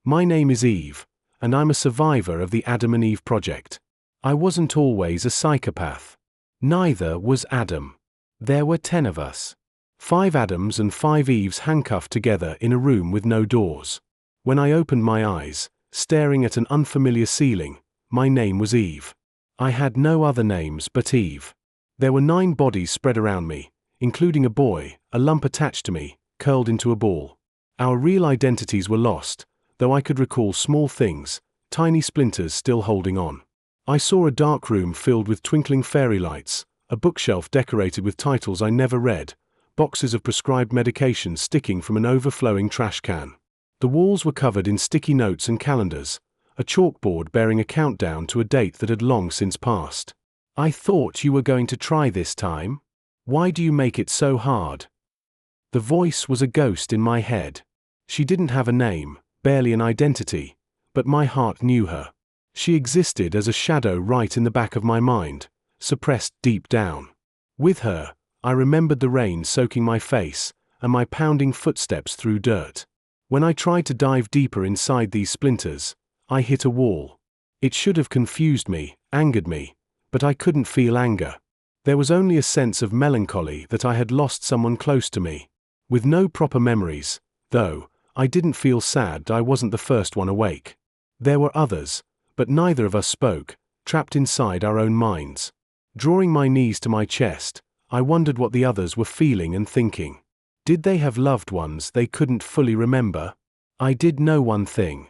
My name is Eve, and I'm a survivor of the Adam and Eve project. I wasn't always a psychopath. Neither was Adam. There were 10 of us. 5 Adams and 5 Eves handcuffed together in a room with no doors. When I opened my eyes, staring at an unfamiliar ceiling, my name was Eve. I had no other names but Eve. There were 9 bodies spread around me, including a boy, a lump attached to me, curled into a ball. Our real identities were lost, though I could recall small things, tiny splinters still holding on. I saw a dark room filled with twinkling fairy lights, a bookshelf decorated with titles I never read, boxes of prescribed medications sticking from an overflowing trash can. The walls were covered in sticky notes and calendars, a chalkboard bearing a countdown to a date that had long since passed. I thought you were going to try this time. Why do you make it so hard? The voice was a ghost in my head. She didn't have a name, barely an identity, but my heart knew her. She existed as a shadow right in the back of my mind, suppressed deep down. With her, I remembered the rain soaking my face, and my pounding footsteps through dirt. When I tried to dive deeper inside these splinters, I hit a wall. It should have confused me, angered me, but I couldn't feel anger. There was only a sense of melancholy that I had lost someone close to me. With no proper memories, though, I didn't feel sad I wasn't the first one awake. There were others, but neither of us spoke, trapped inside our own minds. Drawing my knees to my chest, I wondered what the others were feeling and thinking. Did they have loved ones they couldn't fully remember? I did know one thing.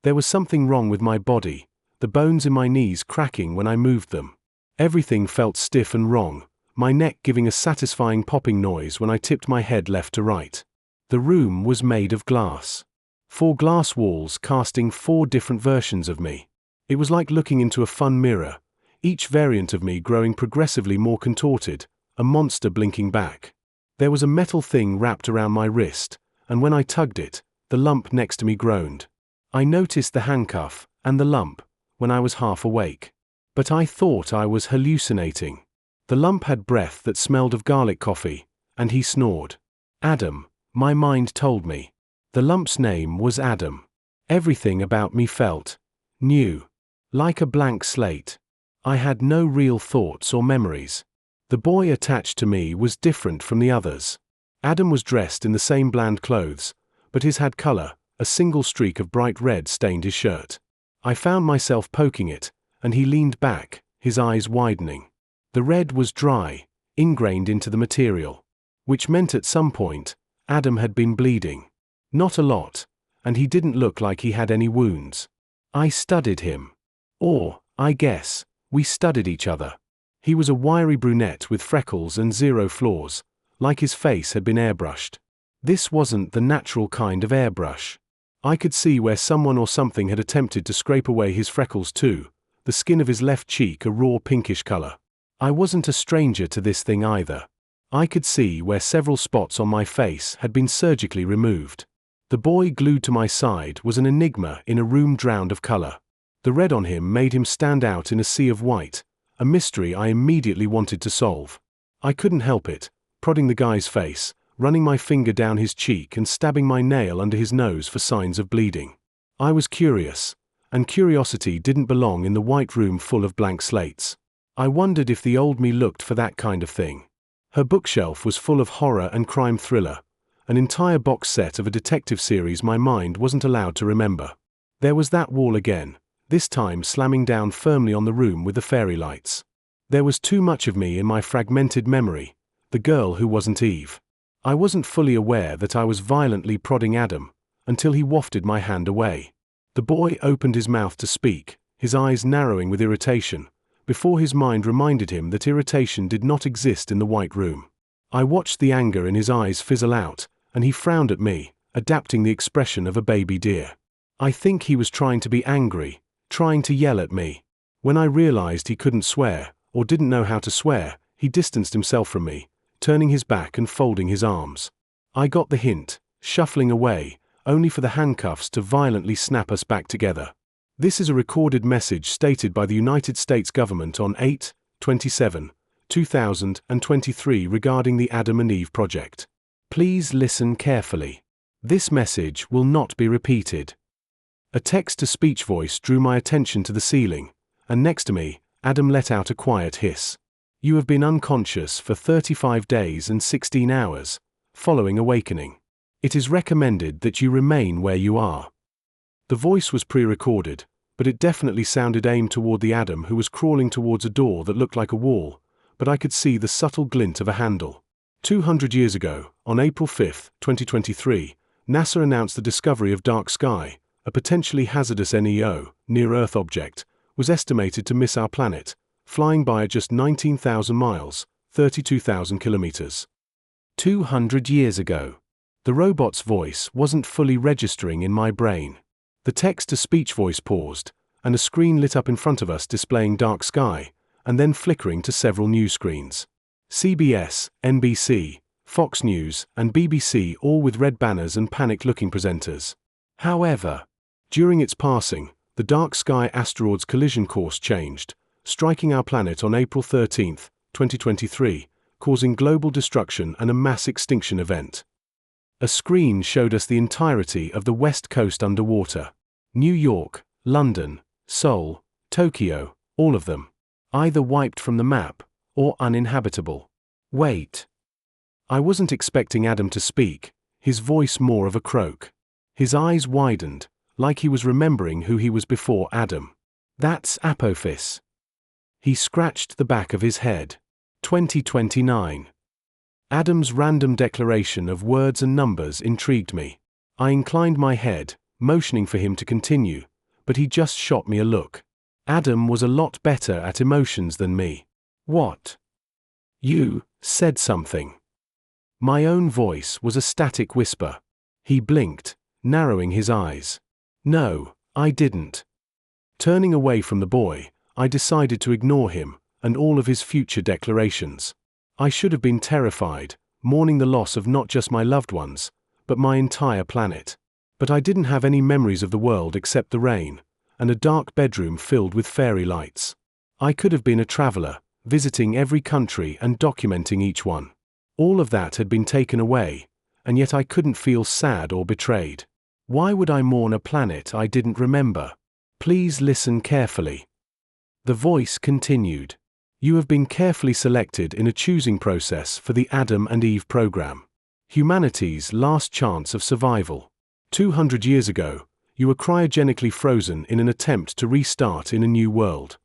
There was something wrong with my body, the bones in my knees cracking when I moved them. Everything felt stiff and wrong, my neck giving a satisfying popping noise when I tipped my head left to right. The room was made of glass. 4 glass walls casting 4 different versions of me. It was like looking into a fun mirror, each variant of me growing progressively more contorted, a monster blinking back. There was a metal thing wrapped around my wrist, and when I tugged it, the lump next to me groaned. I noticed the handcuff, and the lump, when I was half awake. But I thought I was hallucinating. The lump had breath that smelled of garlic coffee, and he snored. Adam, my mind told me. The lump's name was Adam. Everything about me felt new, like a blank slate. I had no real thoughts or memories. The boy attached to me was different from the others. Adam was dressed in the same bland clothes, but his had color, a single streak of bright red stained his shirt. I found myself poking it, and he leaned back, his eyes widening. The red was dry, ingrained into the material, which meant at some point, Adam had been bleeding. Not a lot, and he didn't look like he had any wounds. I studied him. Or, I guess, we studied each other. He was a wiry brunette with freckles and 0 flaws, like his face had been airbrushed. This wasn't the natural kind of airbrush. I could see where someone or something had attempted to scrape away his freckles too, the skin of his left cheek a raw pinkish color. I wasn't a stranger to this thing either. I could see where several spots on my face had been surgically removed. The boy glued to my side was an enigma in a room drowned of color. The red on him made him stand out in a sea of white, a mystery I immediately wanted to solve. I couldn't help it, prodding the guy's face, running my finger down his cheek and stabbing my nail under his nose for signs of bleeding. I was curious, and curiosity didn't belong in the white room full of blank slates. I wondered if the old me looked for that kind of thing. Her bookshelf was full of horror and crime thriller, an entire box set of a detective series my mind wasn't allowed to remember. There was that wall again, this time slamming down firmly on the room with the fairy lights. There was too much of me in my fragmented memory, the girl who wasn't Eve. I wasn't fully aware that I was violently prodding Adam, until he wafted my hand away. The boy opened his mouth to speak, his eyes narrowing with irritation, before his mind reminded him that irritation did not exist in the white room. I watched the anger in his eyes fizzle out, and he frowned at me, adapting the expression of a baby deer. I think he was trying to be angry, trying to yell at me. When I realized he couldn't swear, or didn't know how to swear, he distanced himself from me, turning his back and folding his arms. I got the hint, shuffling away, only for the handcuffs to violently snap us back together. This is a recorded message stated by the United States government on 8/27/2023 regarding the Adam and Eve project. Please listen carefully. This message will not be repeated. A text-to-speech voice drew my attention to the ceiling, and next to me, Adam let out a quiet hiss. You have been unconscious for 35 days and 16 hours, following awakening. It is recommended that you remain where you are. The voice was pre-recorded, but it definitely sounded aimed toward the Adam who was crawling towards a door that looked like a wall, but I could see the subtle glint of a handle. 200 years ago, on April 5, 2023, NASA announced the discovery of dark sky, a potentially hazardous NEO, near-Earth object, was estimated to miss our planet, flying by at just 19,000 miles, 32,000 kilometers. 200 years ago. The robot's voice wasn't fully registering in my brain. The text-to-speech voice paused, and a screen lit up in front of us displaying dark sky, and then flickering to several news screens. CBS, NBC, Fox News, and BBC, all with red banners and panicked-looking presenters. However, during its passing, the dark sky asteroid's collision course changed, striking our planet on April 13, 2023, causing global destruction and a mass extinction event. A screen showed us the entirety of the West Coast underwater. New York, London, Seoul, Tokyo, all of them. Either wiped from the map, or uninhabitable. Wait. I wasn't expecting Adam to speak, his voice more of a croak. His eyes widened, like he was remembering who he was before Adam. That's Apophis. He scratched the back of his head. 2029. Adam's random declaration of words and numbers intrigued me. I inclined my head, motioning for him to continue, but he just shot me a look. Adam was a lot better at emotions than me. What? You said something. My own voice was a static whisper. He blinked, narrowing his eyes. No, I didn't. Turning away from the boy, I decided to ignore him and all of his future declarations. I should have been terrified, mourning the loss of not just my loved ones, but my entire planet. But I didn't have any memories of the world except the rain, and a dark bedroom filled with fairy lights. I could have been a traveler, visiting every country and documenting each one. All of that had been taken away, and yet I couldn't feel sad or betrayed. Why would I mourn a planet I didn't remember? Please listen carefully. The voice continued. You have been carefully selected in a choosing process for the Adam and Eve program. Humanity's last chance of survival. 200 years ago, you were cryogenically frozen in an attempt to restart in a new world.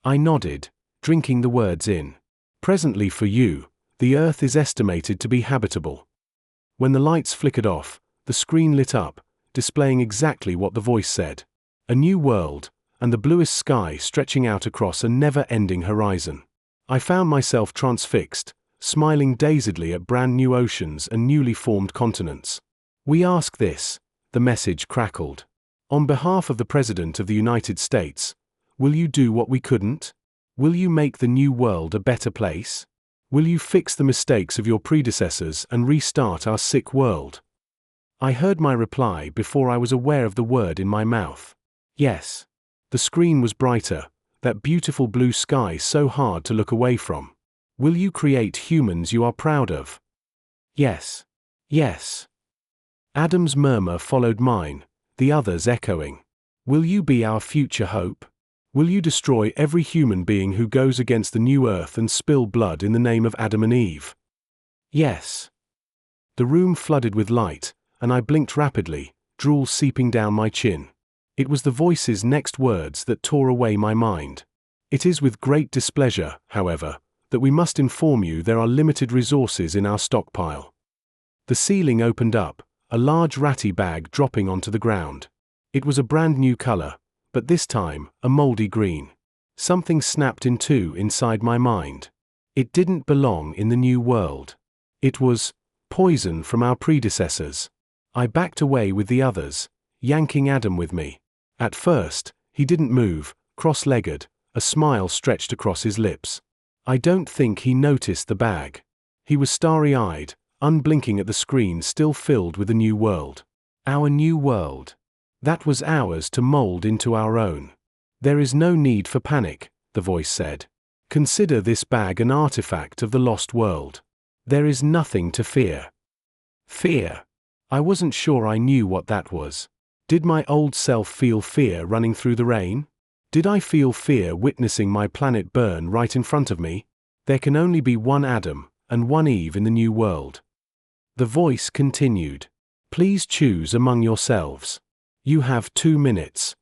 I nodded, drinking the words in. Presently for you, the Earth is estimated to be habitable. When the lights flickered off, the screen lit up, displaying exactly what the voice said. A new world, and the bluest sky stretching out across a never-ending horizon. I found myself transfixed, smiling dazedly at brand new oceans and newly formed continents. We ask this, the message crackled. On behalf of the President of the United States, will you do what we couldn't? Will you make the new world a better place? Will you fix the mistakes of your predecessors and restart our sick world? I heard my reply before I was aware of the word in my mouth. Yes. The screen was brighter, that beautiful blue sky so hard to look away from. Will you create humans you are proud of? Yes. Yes. Adam's murmur followed mine, the others echoing. Will you be our future hope? Will you destroy every human being who goes against the new earth and spill blood in the name of Adam and Eve? Yes. The room flooded with light, and I blinked rapidly, drool seeping down my chin. It was the voice's next words that tore away my mind. It is with great displeasure, however, that we must inform you there are limited resources in our stockpile. The ceiling opened up, a large ratty bag dropping onto the ground. It was a brand new color, but this time, a moldy green. Something snapped in two inside my mind. It didn't belong in the new world. It was poison from our predecessors. I backed away with the others, yanking Adam with me. At first, he didn't move, cross-legged, a smile stretched across his lips. I don't think he noticed the bag. He was starry-eyed, unblinking at the screen still filled with the new world. Our new world. That was ours to mold into our own. There is no need for panic, the voice said. Consider this bag an artifact of the lost world. There is nothing to fear. Fear. I wasn't sure I knew what that was. Did my old self feel fear running through the rain? Did I feel fear witnessing my planet burn right in front of me? There can only be one Adam and one Eve in the new world. The voice continued. Please choose among yourselves. You have 2 minutes.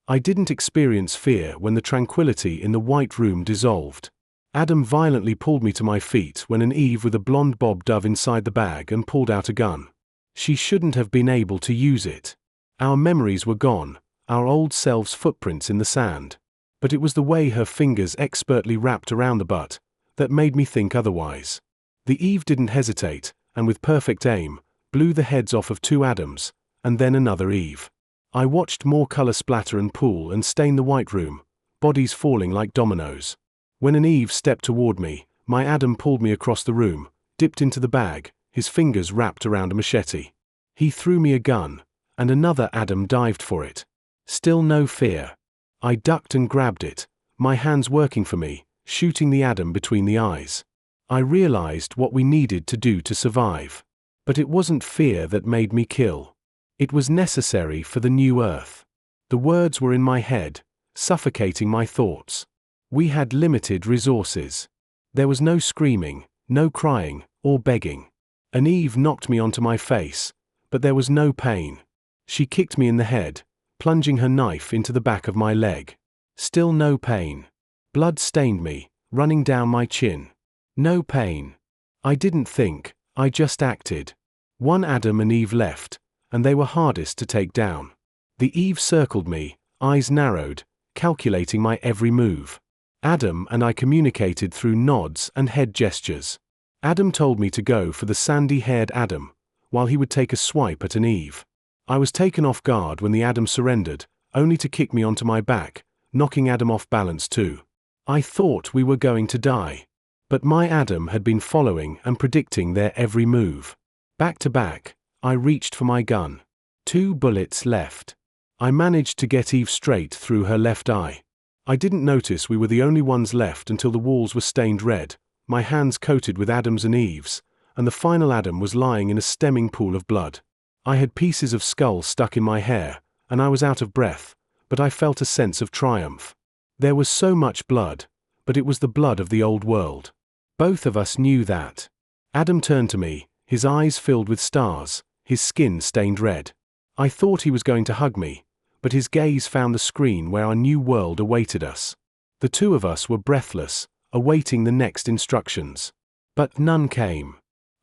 I didn't experience fear when the tranquility in the white room dissolved. Adam violently pulled me to my feet when an Eve with a blonde bob dove inside the bag and pulled out a gun. She shouldn't have been able to use it. Our memories were gone, our old selves' footprints in the sand. But it was the way her fingers expertly wrapped around the butt that made me think otherwise. The Eve didn't hesitate, and with perfect aim, blew the heads off of 2 Adams, and then another Eve. I watched more color splatter and pool and stain the white room, bodies falling like dominoes. When an Eve stepped toward me, my Adam pulled me across the room, dipped into the bag, his fingers wrapped around a machete. He threw me a gun, and another Adam dived for it. Still no fear. I ducked and grabbed it, my hands working for me, shooting the Adam between the eyes. I realized what we needed to do to survive. But it wasn't fear that made me kill. It was necessary for the new earth. The words were in my head, suffocating my thoughts. We had limited resources. There was no screaming, no crying, or begging. An Eve knocked me onto my face, but there was no pain. She kicked me in the head, plunging her knife into the back of my leg. Still no pain. Blood stained me, running down my chin. No pain. I didn't think, I just acted. 1 Adam and Eve left, and they were hardest to take down. The Eve circled me, eyes narrowed, calculating my every move. Adam and I communicated through nods and head gestures. Adam told me to go for the sandy-haired Adam, while he would take a swipe at an Eve. I was taken off guard when the Adam surrendered, only to kick me onto my back, knocking Adam off balance too. I thought we were going to die. But my Adam had been following and predicting their every move. Back to back, I reached for my gun. 2 bullets left. I managed to get Eve straight through her left eye. I didn't notice we were the only ones left until the walls were stained red, my hands coated with Adams and Eves, and the final Adam was lying in a stemming pool of blood. I had pieces of skull stuck in my hair, and I was out of breath, but I felt a sense of triumph. There was so much blood, but it was the blood of the old world. Both of us knew that. Adam turned to me, his eyes filled with stars, his skin stained red. I thought he was going to hug me, but his gaze found the screen where our new world awaited us. The 2 of us were breathless, awaiting the next instructions. But none came.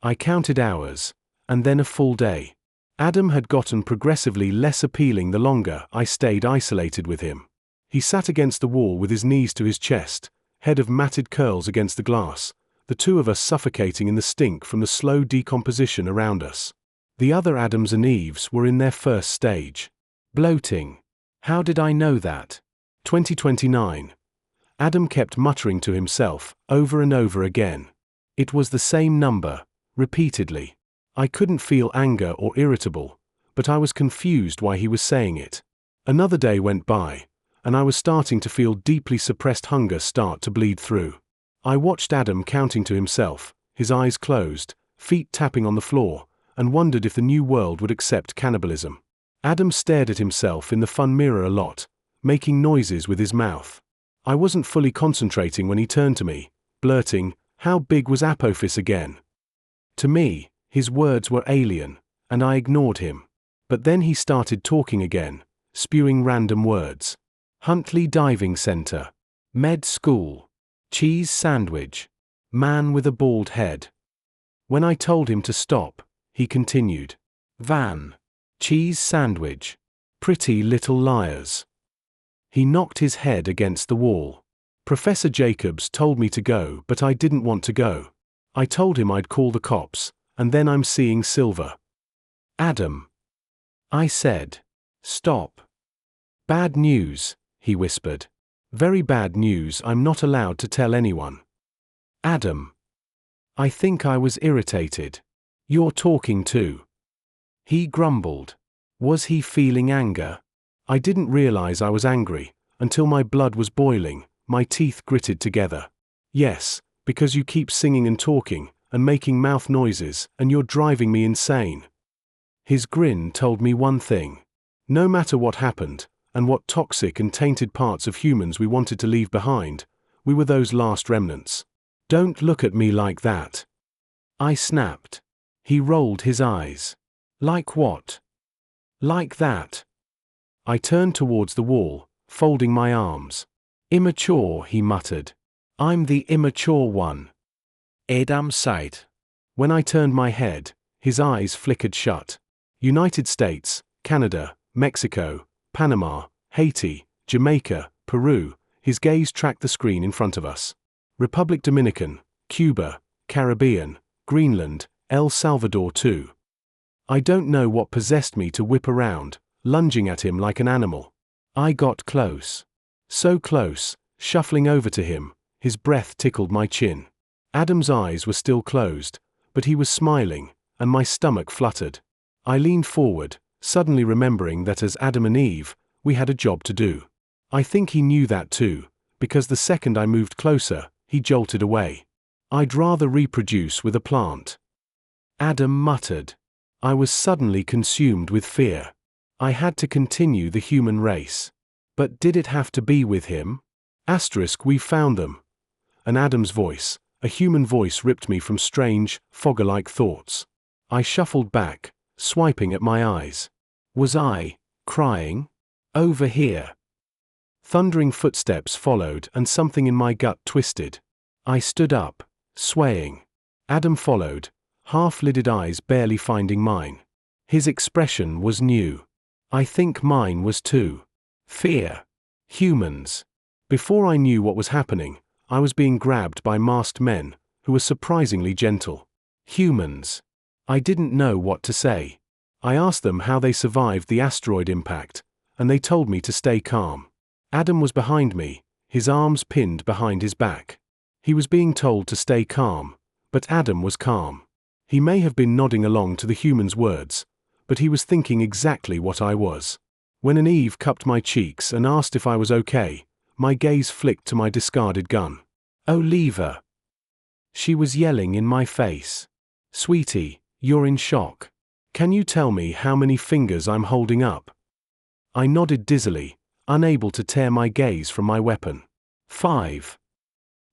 I counted hours, and then a full day. Adam had gotten progressively less appealing the longer I stayed isolated with him. He sat against the wall with his knees to his chest, head of matted curls against the glass, the 2 of us suffocating in the stink from the slow decomposition around us. The other Adams and Eves were in their first stage. Bloating. How did I know that? 2029. Adam kept muttering to himself, over and over again. It was the same number, repeatedly. I couldn't feel anger or irritable, but I was confused why he was saying it. Another day went by, and I was starting to feel deeply suppressed hunger start to bleed through. I watched Adam counting to himself, his eyes closed, feet tapping on the floor, and wondered if the new world would accept cannibalism. Adam stared at himself in the fun mirror a lot, making noises with his mouth. I wasn't fully concentrating when he turned to me, blurting, "How big was Apophis again?" To me, his words were alien, and I ignored him. But then he started talking again, spewing random words. Huntley Diving Center. Med School. Cheese sandwich. Man with a bald head. When I told him to stop, he continued. Van. Cheese sandwich. Pretty Little Liars. He knocked his head against the wall. Professor Jacobs told me to go, but I didn't want to go. I told him I'd call the cops, and then I'm seeing silver. Adam. I said. Stop. Bad news, he whispered. Very bad news I'm not allowed to tell anyone. Adam. I think I was irritated. You're talking too. He grumbled. Was he feeling anger? I didn't realize I was angry, until my blood was boiling, my teeth gritted together. Yes, because you keep singing and talking, and making mouth noises, and you're driving me insane. His grin told me one thing. No matter what happened, and what toxic and tainted parts of humans we wanted to leave behind, we were those last remnants. Don't look at me like that, I snapped. He rolled his eyes. Like what? Like that. I turned towards the wall, folding my arms. Immature, he muttered. I'm the immature one. Adam sighed. When I turned my head, his eyes flickered shut. United States, Canada, Mexico, Panama, Haiti, Jamaica, Peru. His gaze tracked the screen in front of us. Republic Dominican, Cuba, Caribbean, Greenland, El Salvador too. I don't know what possessed me to whip around, lunging at him like an animal. I got close. So close, shuffling over to him, his breath tickled my chin. Adam's eyes were still closed, but he was smiling, and my stomach fluttered. I leaned forward, suddenly remembering that as Adam and Eve, we had a job to do. I think he knew that too, because the second I moved closer, he jolted away. I'd rather reproduce with a plant. Adam muttered. I was suddenly consumed with fear. I had to continue the human race. But did it have to be with him? We found them. An Adam's voice, a human voice, ripped me from strange, fogger-like thoughts. I shuffled back, swiping at my eyes. Was I crying? Over here. Thundering footsteps followed and something in my gut twisted. I stood up, swaying. Adam followed, half-lidded eyes barely finding mine. His expression was new. I think mine was too. Fear. Humans. Before I knew what was happening, I was being grabbed by masked men, who were surprisingly gentle. Humans. I didn't know what to say. I asked them how they survived the asteroid impact, and they told me to stay calm. Adam was behind me, his arms pinned behind his back. He was being told to stay calm, but Adam was calm. He may have been nodding along to the human's words, but he was thinking exactly what I was. When an Eve cupped my cheeks and asked if I was okay, my gaze flicked to my discarded gun. Oh, leave her. She was yelling in my face. Sweetie, you're in shock. Can you tell me how many fingers I'm holding up? I nodded dizzily, unable to tear my gaze from my weapon. 5.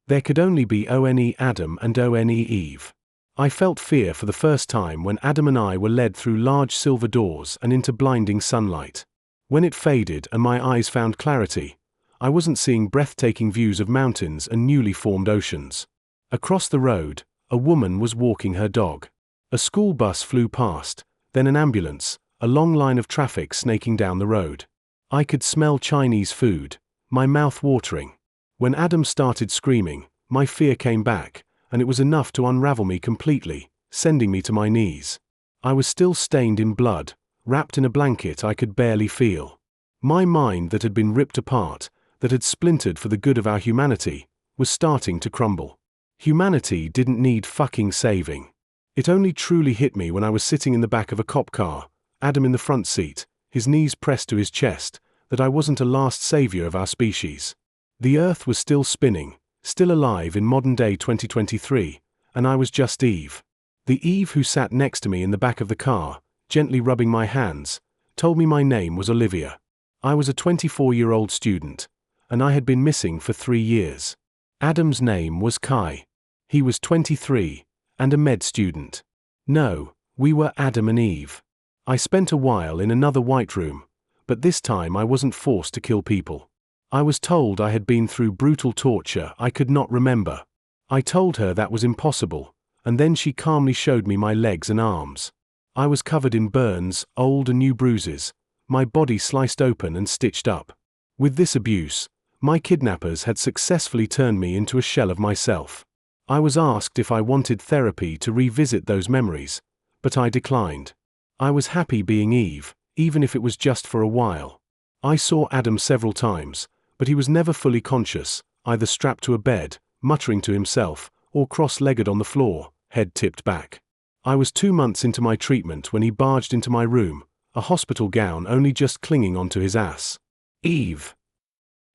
There could only be One Adam and One Eve. I felt fear for the first time when Adam and I were led through large silver doors and into blinding sunlight. When it faded and my eyes found clarity, I wasn't seeing breathtaking views of mountains and newly formed oceans. Across the road, a woman was walking her dog. A school bus flew past, then an ambulance, a long line of traffic snaking down the road. I could smell Chinese food, my mouth watering. When Adam started screaming, my fear came back, and it was enough to unravel me completely, sending me to my knees. I was still stained in blood, wrapped in a blanket I could barely feel. My mind that had been ripped apart, that had splintered for the good of our humanity, was starting to crumble. Humanity didn't need fucking saving. It only truly hit me when I was sitting in the back of a cop car, Adam in the front seat, his knees pressed to his chest, that I wasn't a last savior of our species. The Earth was still spinning, still alive in modern-day 2023, and I was just Eve. The Eve who sat next to me in the back of the car, gently rubbing my hands, told me my name was Olivia. I was a 24-year-old student, and I had been missing for 3 years. Adam's name was Kai. He was 23, and a med student. No, we were Adam and Eve. I spent a while in another white room, but this time I wasn't forced to kill people. I was told I had been through brutal torture I could not remember. I told her that was impossible, and then she calmly showed me my legs and arms. I was covered in burns, old and new bruises, my body sliced open and stitched up. With this abuse, my kidnappers had successfully turned me into a shell of myself. I was asked if I wanted therapy to revisit those memories, but I declined. I was happy being Eve, even if it was just for a while. I saw Adam several times, but he was never fully conscious, either strapped to a bed, muttering to himself, or cross-legged on the floor, head tipped back. I was 2 months into my treatment when he barged into my room, a hospital gown only just clinging onto his ass. Eve.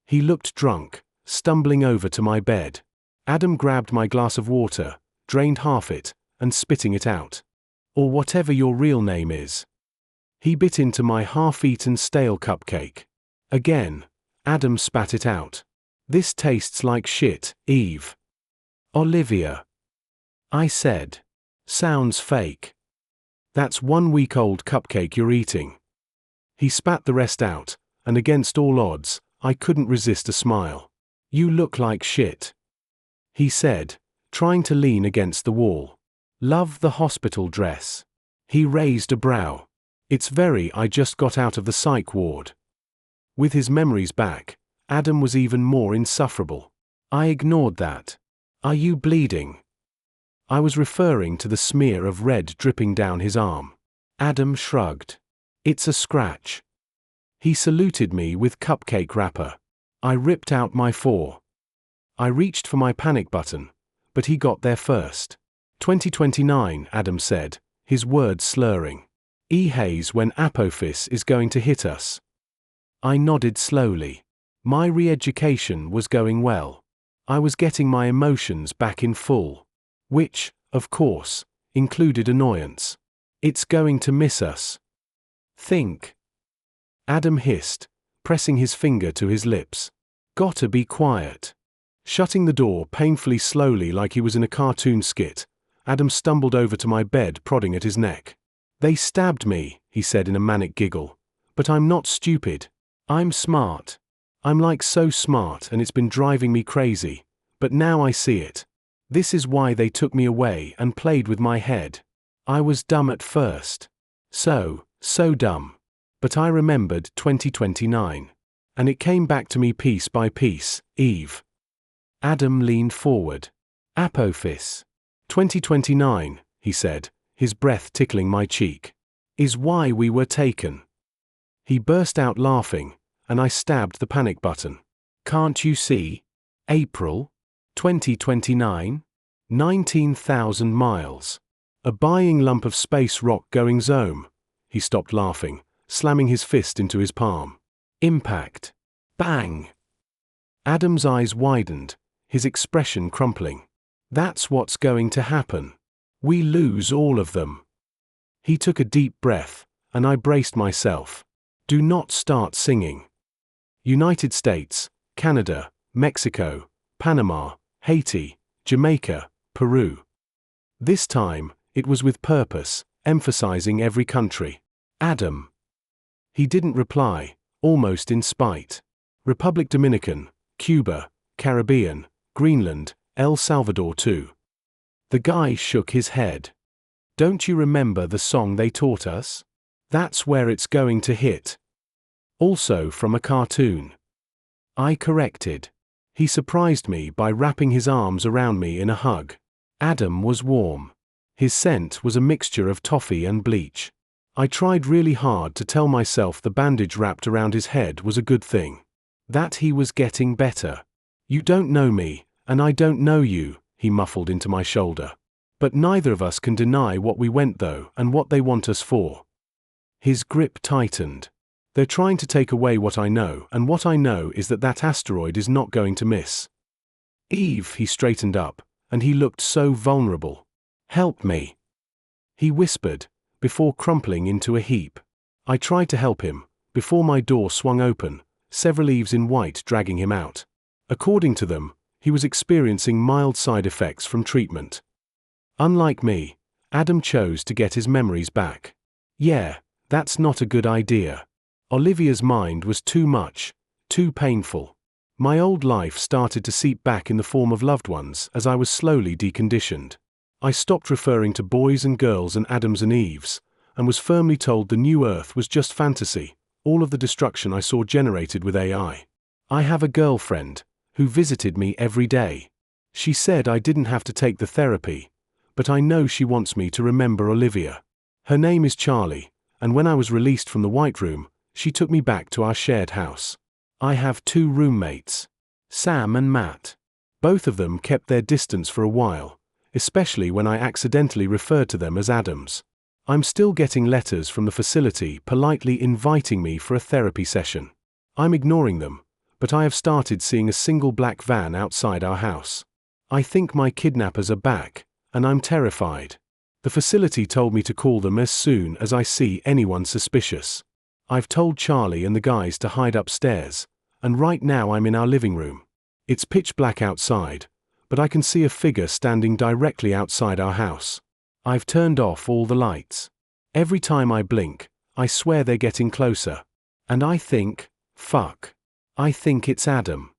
He looked drunk, stumbling over to my bed. Adam grabbed my glass of water, drained half it, and spitting it out. Or whatever your real name is. He bit into my half-eaten stale cupcake. Again, Adam spat it out. This tastes like shit, Eve. Olivia. I said. Sounds fake. That's 1-week-old cupcake you're eating. He spat the rest out, and against all odds, I couldn't resist a smile. You look like shit, he said, trying to lean against the wall. Love the hospital dress. He raised a brow. It's very I just got out of the psych ward. With his memories back, Adam was even more insufferable. I ignored that. Are you bleeding? I was referring to the smear of red dripping down his arm. Adam shrugged. It's a scratch. He saluted me with cupcake wrapper. I ripped out my 4. I reached for my panic button, but he got there first. 2029, Adam said, his words slurring. Haze when Apophis is going to hit us. I nodded slowly. My re-education was going well. I was getting my emotions back in full. Which, of course, included annoyance. It's going to miss us. Think. Adam hissed, pressing his finger to his lips. Gotta be quiet. Shutting the door painfully slowly like he was in a cartoon skit, Adam stumbled over to my bed, prodding at his neck. They stabbed me, he said in a manic giggle. But I'm not stupid. I'm smart. I'm like so smart, and it's been driving me crazy. But now I see it. This is why they took me away and played with my head. I was dumb at first. So dumb. But I remembered 2029. And it came back to me piece by piece, Eve. Adam leaned forward. Apophis. 2029, he said, his breath tickling my cheek. Is why we were taken. He burst out laughing, and I stabbed the panic button. Can't you see? April 2029? 19,000 miles. A buying lump of space rock going zome. He stopped laughing, slamming his fist into his palm. Impact. Bang. Adam's eyes widened, his expression crumpling. That's what's going to happen. We lose all of them. He took a deep breath, and I braced myself. Do not start singing. United States, Canada, Mexico, Panama, Haiti, Jamaica, Peru. This time, it was with purpose, emphasizing every country. Adam. He didn't reply, almost in spite. Republic Dominican, Cuba, Caribbean, Greenland, El Salvador too. The guy shook his head. Don't you remember the song they taught us? That's where it's going to hit. Also from a cartoon. I corrected. He surprised me by wrapping his arms around me in a hug. Adam was warm. His scent was a mixture of toffee and bleach. I tried really hard to tell myself the bandage wrapped around his head was a good thing. That he was getting better. You don't know me, and I don't know you, he muffled into my shoulder. But neither of us can deny what we went through and what they want us for. His grip tightened. They're trying to take away what I know, and what I know is that asteroid is not going to miss. Eve, he straightened up, and he looked so vulnerable. Help me. He whispered, before crumpling into a heap. I tried to help him, before my door swung open, several Eves in white dragging him out. According to them, he was experiencing mild side effects from treatment. Unlike me, Adam chose to get his memories back. Yeah, that's not a good idea. Olivia's mind was too much, too painful. My old life started to seep back in the form of loved ones as I was slowly deconditioned. I stopped referring to boys and girls and Adams and Eves, and was firmly told the new Earth was just fantasy, all of the destruction I saw generated with AI. I have a girlfriend, who visited me every day. She said I didn't have to take the therapy, but I know she wants me to remember Olivia. Her name is Charlie, and when I was released from the White Room, she took me back to our shared house. I have 2 roommates, Sam and Matt. Both of them kept their distance for a while, especially when I accidentally referred to them as Adams. I'm still getting letters from the facility politely inviting me for a therapy session. I'm ignoring them, but I have started seeing a single black van outside our house. I think my kidnappers are back, and I'm terrified. The facility told me to call them as soon as I see anyone suspicious. I've told Charlie and the guys to hide upstairs, and right now I'm in our living room. It's pitch black outside, but I can see a figure standing directly outside our house. I've turned off all the lights. Every time I blink, I swear they're getting closer. And I think, fuck. I think it's Adam.